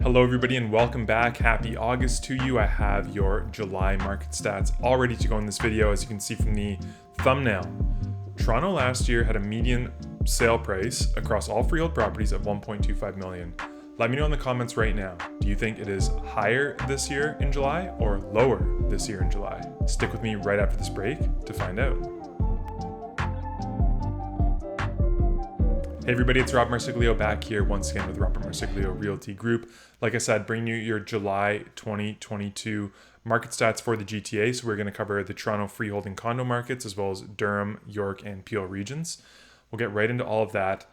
Hello everybody and welcome back. Happy August to you. I have your July market stats all ready to go in this video. As you can see from the thumbnail, Toronto last year had a median sale price across all freehold properties of 1.25 million. Let me know in the comments right now. Do you think it is higher this year in July or lower this year in July? Stick with me right after this break to find out. Hey everybody, it's Rob Marsiglio back here once again with Robert Marsiglio Realty Group. Like I said, bringing you your July 2022 market stats for the GTA. So we're going to cover the Toronto freehold and condo markets as well as Durham, York, and Peel regions. We'll get right into all of that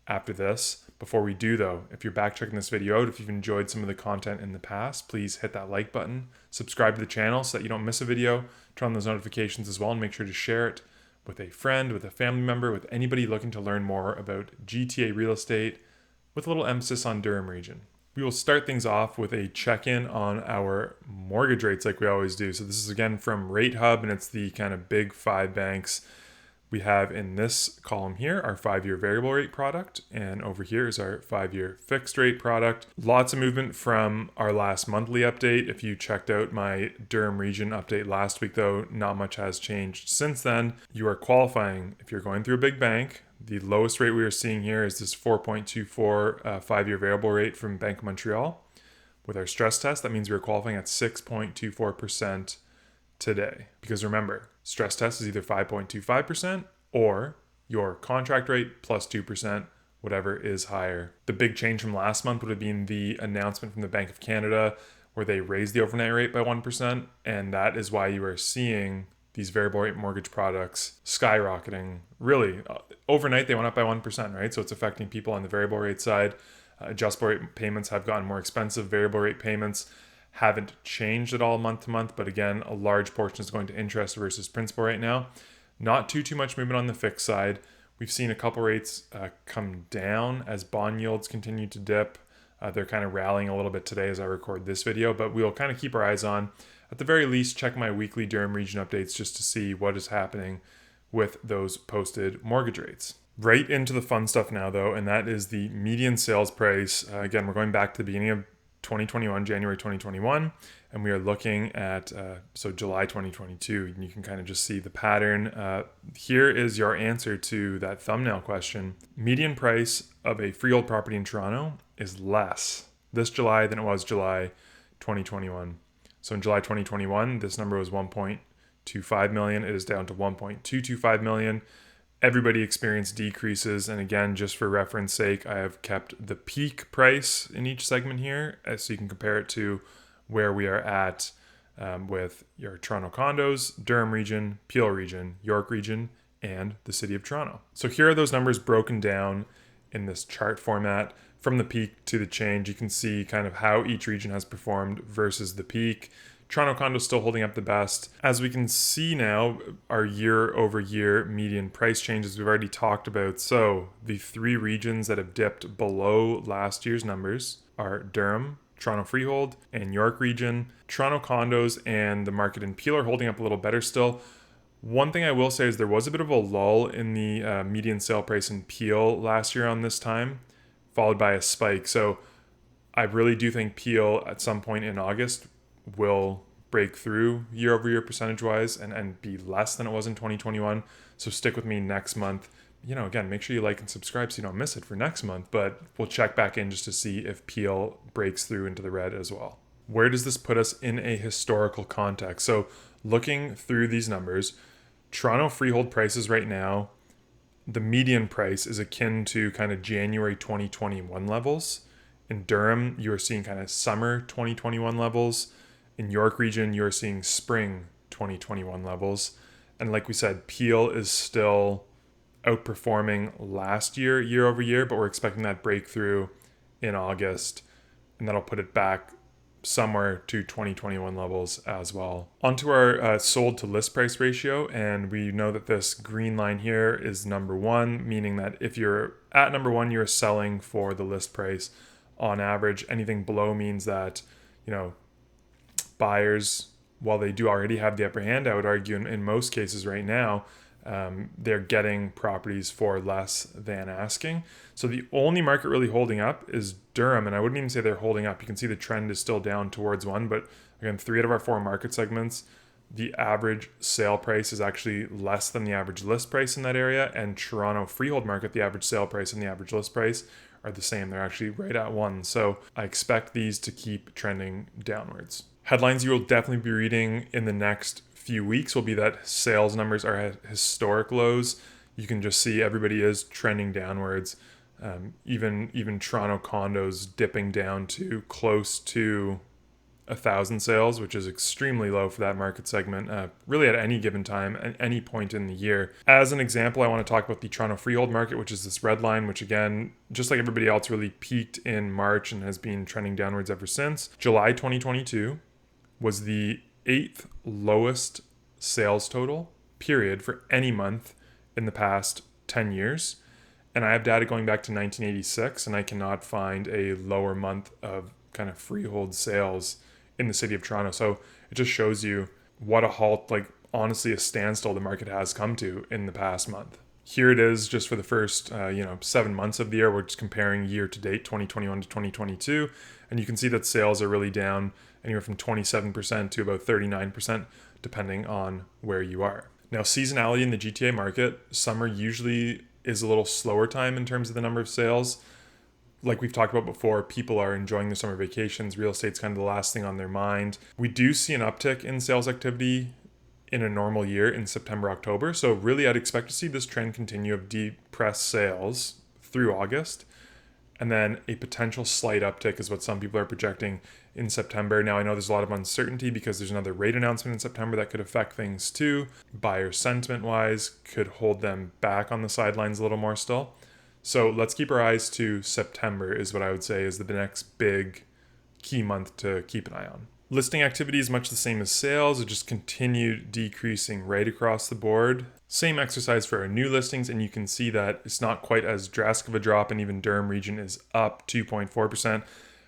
after this. Before we do though, if you're back checking this video out, if you've enjoyed some of the content in the past, please hit that like button, subscribe to the channel so that you don't miss a video, turn on those notifications as well, and make sure to share it with a friend, with a family member, with anybody looking to learn more about GTA real estate with a little emphasis on Durham Region. We will start things off with a check-in on our mortgage rates like we always do. So this is again from Rate Hub, and it's the kind of big five banks. We have in this column here our 5-year variable rate product, and over here is our 5-year fixed rate product. Lots of movement from our last monthly update. If you checked out my Durham Region update last week though, not much has changed since then. You are qualifying if you're going through a big bank. The lowest rate we are seeing here is this 4.24 5-year variable rate from Bank of Montreal. With our stress test, that means we're qualifying at 6.24% today. Because remember, stress test is either 5.25% or your contract rate plus 2%, whatever is higher. The big change from last month would have been the announcement from the Bank of Canada where they raised the overnight rate by 1%. And that is why you are seeing these variable rate mortgage products skyrocketing. Really, overnight they went up by 1%, right? So it's affecting people on the variable rate side. Adjustable rate payments have gotten more expensive. Variable rate payments haven't changed at all month to month, but again, a large portion is going to interest versus principal right now. Not too much movement on the fixed side. We've seen a couple rates come down as bond yields continue to dip. They're kind of rallying a little bit today as I record this video, but we'll kind of keep our eyes on. At the very least, check my weekly Durham Region updates just to see what is happening with those posted mortgage rates. Right into the fun stuff now though, and that is the median sales price. Again, we're going back to the beginning of 2021, January 2021, and we are looking at July 2022, and you can kind of just see the pattern. Here is your answer to that thumbnail question. Median price of a freehold property in Toronto is less this July than it was July 2021. So in July 2021, this number was 1.25 million. It is down to 1.225 million. Everybody experienced decreases, and again, just for reference sake, I have kept the peak price in each segment here so you can compare it to where we are at with your Toronto condos, Durham Region, Peel Region, York Region, and the City of Toronto. So here are those numbers broken down in this chart format. From the peak to the change, you can see kind of how each region has performed versus the peak. Toronto condo still holding up the best. As we can see now, our year over year median price changes we've already talked about. So the 3 regions that have dipped below last year's numbers are Durham, Toronto freehold, and York Region. Toronto condos and the market in Peel are holding up a little better still. One thing I will say is there was a bit of a lull in the median sale price in Peel last year on this time, followed by a spike. So I really do think Peel at some point in August will break through year over year percentage wise and be less than it was in 2021. So stick with me next month. Again, make sure you like and subscribe so you don't miss it for next month, but we'll check back in just to see if Peel breaks through into the red as well. Where does this put us in a historical context? So looking through these numbers, Toronto freehold prices right now, the median price is akin to kind of January 2021 levels. In Durham, you are seeing kind of summer 2021 levels. In York Region, you're seeing spring 2021 levels. And like we said, Peel is still outperforming last year, year over year, but we're expecting that breakthrough in August. And that'll put it back somewhere to 2021 levels as well. Onto our sold to list price ratio. And we know that this green line here is number 1, meaning that if you're at number 1, you're selling for the list price on average. Anything below means that, buyers, while they do already have the upper hand, I would argue in most cases right now, they're getting properties for less than asking. So the only market really holding up is Durham, and I wouldn't even say they're holding up. You can see the trend is still down towards one, but again, 3 out of our 4 market segments, the average sale price is actually less than the average list price in that area. And Toronto freehold market, the average sale price and the average list price are the same. They're actually right at 1. So I expect these to keep trending downwards. Headlines you will definitely be reading in the next few weeks will be that sales numbers are at historic lows. You can just see everybody is trending downwards. Even Toronto condos dipping down to close to 1,000 sales, which is extremely low for that market segment, really at any given time, at any point in the year. As an example, I want to talk about the Toronto freehold market, which is this red line, which again, just like everybody else, really peaked in March and has been trending downwards ever since. July 2022 was the 8th lowest sales total, period, for any month in the past 10 years. And I have data going back to 1986, and I cannot find a lower month of kind of freehold sales in the city of Toronto. So it just shows you what a halt, like honestly a standstill the market has come to in the past month. Here it is just for the first 7 months of the year. We're just comparing year to date 2021 to 2022, and you can see that sales are really down anywhere from 27% to about 39% depending on where you are. Now, seasonality in the GTA market, summer usually is a little slower time in terms of the number of sales. Like we've talked about before, people are enjoying their summer vacations. Real estate's kind of the last thing on their mind. We do see an uptick in sales activity in a normal year in September, October. So really, I'd expect to see this trend continue of depressed sales through August. And then a potential slight uptick is what some people are projecting in September. Now, I know there's a lot of uncertainty because there's another rate announcement in September that could affect things too. Buyer sentiment wise could hold them back on the sidelines a little more still. So let's keep our eyes to September is what I would say is the next big key month to keep an eye on. Listing activity is much the same as sales. It just continued decreasing right across the board. Same exercise for our new listings, and you can see that it's not quite as drastic of a drop, and even Durham Region is up 2.4%.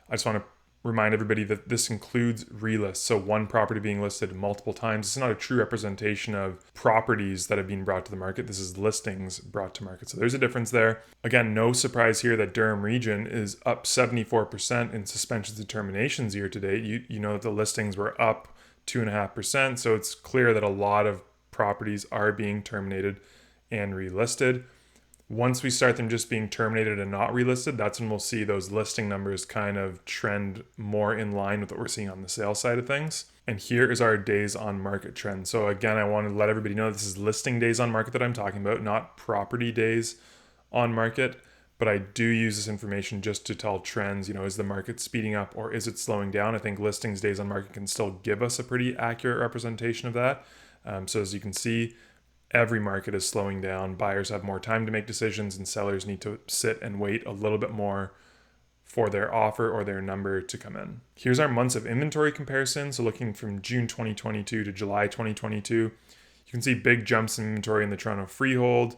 I just want to remind everybody that this includes relists, so one property being listed multiple times. It's not a true representation of properties that have been brought to the market. This is listings brought to market. So there's a difference there. Again, no surprise here that Durham Region is up 74% in suspensions and terminations year to date. You know that the listings were up 2.5%, so it's clear that a lot of properties are being terminated and relisted. Once we start them just being terminated and not relisted, that's when we'll see those listing numbers kind of trend more in line with what we're seeing on the sales side of things. And here is our days on market trend. So again, I want to let everybody know this is listing days on market that I'm talking about, not property days on market. But I do use this information just to tell trends. Is the market speeding up or is it slowing down? I think listings days on market can still give us a pretty accurate representation of that. So as you can see, every market is slowing down. Buyers have more time to make decisions and sellers need to sit and wait a little bit more for their offer or their number to come in. Here's our months of inventory comparison. So looking from June 2022 to July 2022, you can see big jumps in inventory in the Toronto freehold,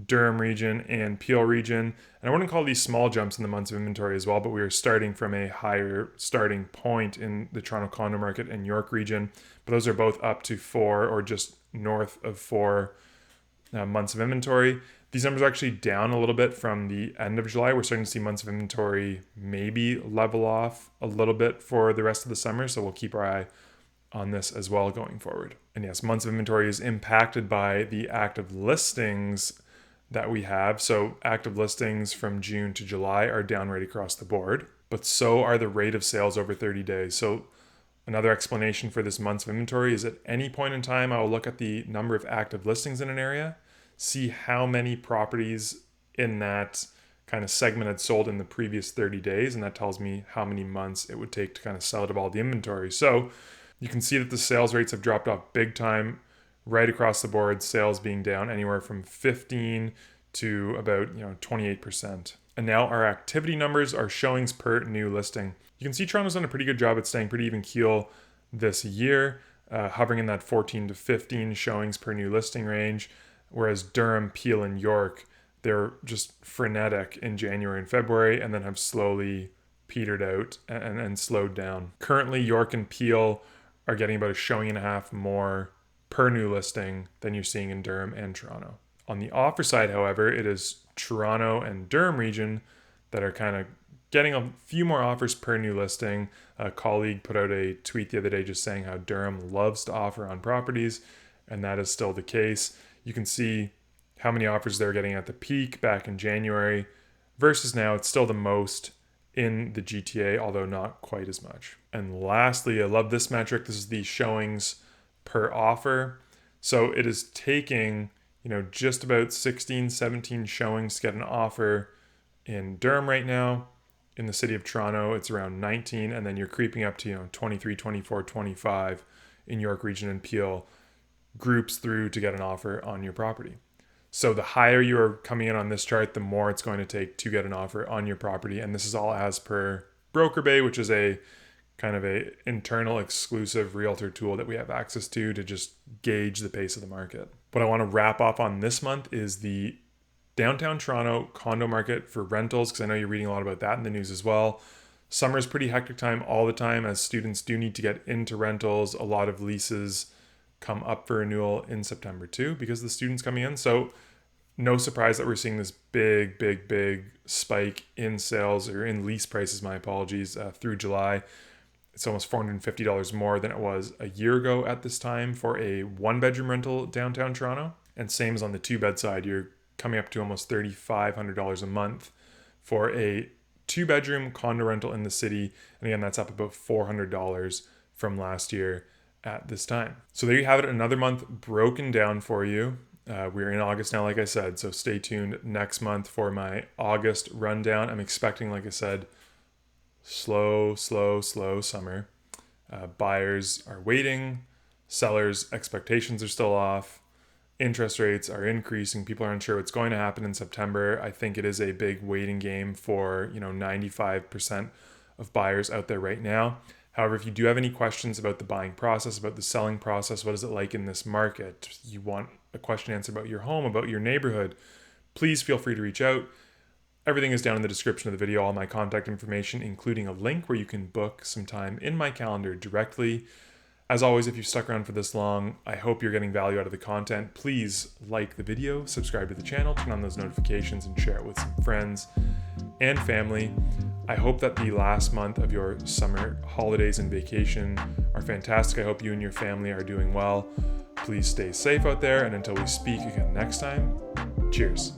Durham region, and Peel region. And I wouldn't call these small jumps in the months of inventory as well, but we are starting from a higher starting point in the Toronto condo market and York region. But those are both up to 4 or just north of 4 months of inventory. These numbers are actually down a little bit from the end of July. We're starting to see months of inventory maybe level off a little bit for the rest of the summer. So we'll keep our eye on this as well going forward. And yes, months of inventory is impacted by the active listings that we have. So active listings from June to July are down right across the board, but so are the rate of sales over 30 days. So another explanation for this months of inventory is at any point in time, I will look at the number of active listings in an area, see how many properties in that kind of segment had sold in the previous 30 days. And that tells me how many months it would take to kind of sell out of all the inventory. So you can see that the sales rates have dropped off big time right across the board, sales being down anywhere from 15 to about 28%. And now our activity numbers are showings per new listing. You can see Toronto's done a pretty good job at staying pretty even keel this year, hovering in that 14 to 15 showings per new listing range, whereas Durham, Peel, and York, they're just frenetic in January and February and then have slowly petered out and slowed down. Currently, York and Peel are getting about a showing and a half more per new listing than you're seeing in Durham and Toronto. On the offer side, however, it is Toronto and Durham region that are kind of getting a few more offers per new listing. A colleague put out a tweet the other day just saying how Durham loves to offer on properties, and that is still the case. You can see how many offers they're getting at the peak back in January versus now. It's still the most in the GTA, although not quite as much. And lastly, I love this metric. This is the showings per offer. So it is taking, just about 16, 17 showings to get an offer in Durham right now. In the city of Toronto, it's around 19, and then you're creeping up to 23, 24, 25 in York Region and Peel groups through to get an offer on your property. So the higher you are coming in on this chart, the more it's going to take to get an offer on your property. And this is all as per Broker Bay, which is a kind of a internal exclusive realtor tool that we have access to just gauge the pace of the market. What I want to wrap up on this month is the downtown Toronto condo market for rentals, because I know you're reading a lot about that in the news as well. Summer is pretty hectic time all the time, as students do need to get into rentals. A lot of leases come up for renewal in September too because the students coming in. So no surprise that we're seeing this big spike in sales, or in lease prices, my apologies, through July. It's almost $450 more than it was a year ago at this time for a 1-bedroom rental downtown Toronto. And same as on the 2-bed side, you're coming up to almost $3,500 a month for a 2-bedroom condo rental in the city. And again, that's up about $400 from last year at this time. So there you have it, another month broken down for you. We're in August now, like I said, so stay tuned next month for my August rundown. I'm expecting, like I said, slow summer. Buyers are waiting, sellers' expectations are still off, interest rates are increasing, people are unsure what's going to happen in September. I think it is a big waiting game for 95% of buyers out there right now. However, if you do have any questions about the buying process, about the selling process, what is it like in this market, you want a question answered about your home, about your neighborhood, please feel free to reach out. Everything is down in the description of the video, all my contact information, including a link where you can book some time in my calendar directly. As always, if you've stuck around for this long, I hope you're getting value out of the content. Please like the video, subscribe to the channel, turn on those notifications, and share it with some friends and family. I hope that the last month of your summer holidays and vacation are fantastic. I hope you and your family are doing well. Please stay safe out there, and until we speak again next time, cheers.